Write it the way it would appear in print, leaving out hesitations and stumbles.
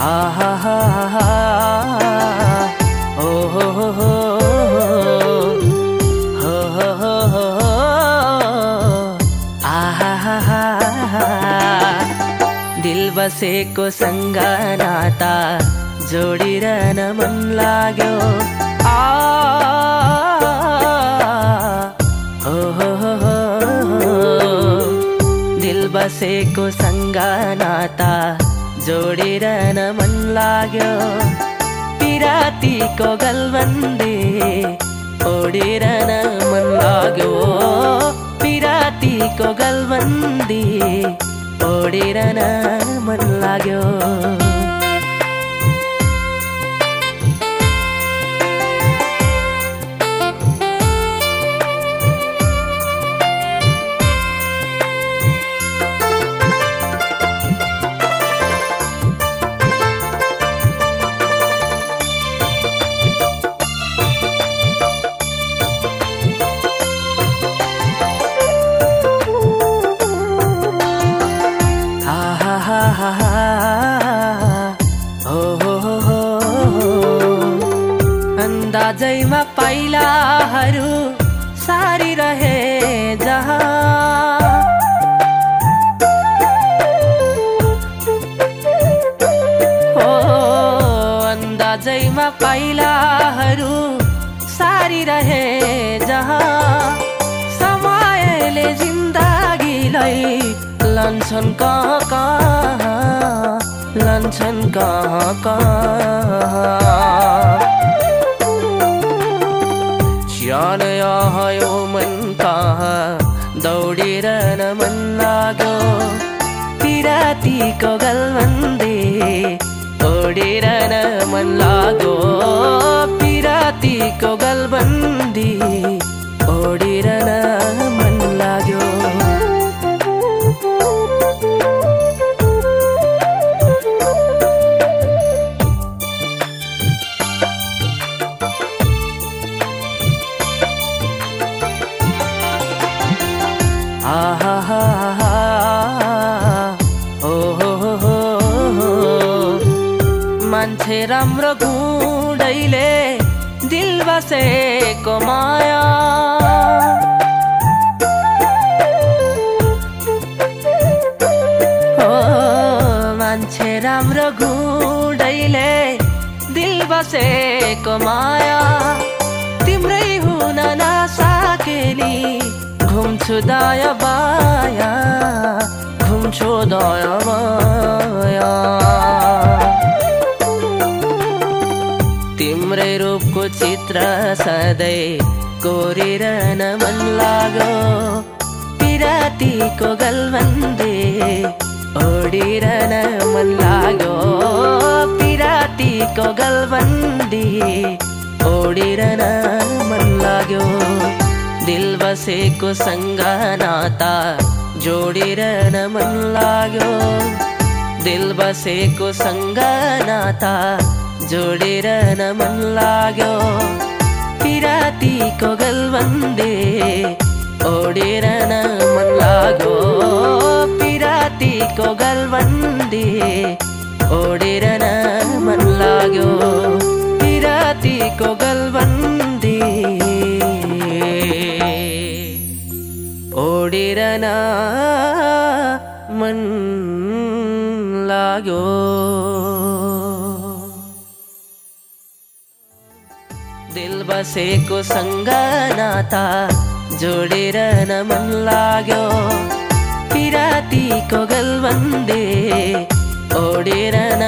आहा हा हा ओ हो हो हो हो हो हो आहा हा हा दिल बसेको सँग नाता जोडिरहन मन लाग्यो आ हो हो हो दिल बसेको सँग नाता जोडिरहन मन लाग्यो पिरातीको गलबन्दी ओडिरहन मन लाग्यो पिरातीको गलबन्दी ओडिरहन मन लाग्यो अंदाजैमा पाइलाहरू सारी रहे जहाँ हो अंदाजैमा पाइलाहरू सारी रहे जहाँ समयले जिन्दगीलाई लन्छन् कहाँ कहाँ लन्छन् कहाँ कहाँ ज्ञान आयो मन कहाँ दौडिरहन मन लाग्यो पिरातीको गलबन्दी ओडिरहन मन लाग्यो पिरातीको गलबन्दी ओडिरहन मन लाग्यो आहा हा हा ओ हो हो हो मान्छे राम्रो गुडैले दिल बसेको माया हो मान्छे राम्रो गुडैले दिल बसेको माया तिम्रै हुन नसकेली घुम्छु दाया बाया घुम्छु दाया बाया तिम्रै रूपको चित्र सधैँ कोरिरहन मन लाग्यो पिरातीको गलबन्दी ओडिरहन मन लाग्यो पिरातीको गलबन्दी ओडिरहन मन लाग्यो दिल बसेको सँग नाता जोडिरहन मन लाग्यो दिल बसेको सँग नाता जोडिरहन मन लाग्यो पिरातीको गलबन्दी ओडिरहन मन लाग्यो पिरातीको गलबन्दी ओडिरहन मन लाग्यो पिरातीको गलबन्दी ओडिरहन मन लाग्यो दिल बसेको सँग नाता जोडिरहन मन लाग्यो पिरातीको गलबन्दी ओडिरहन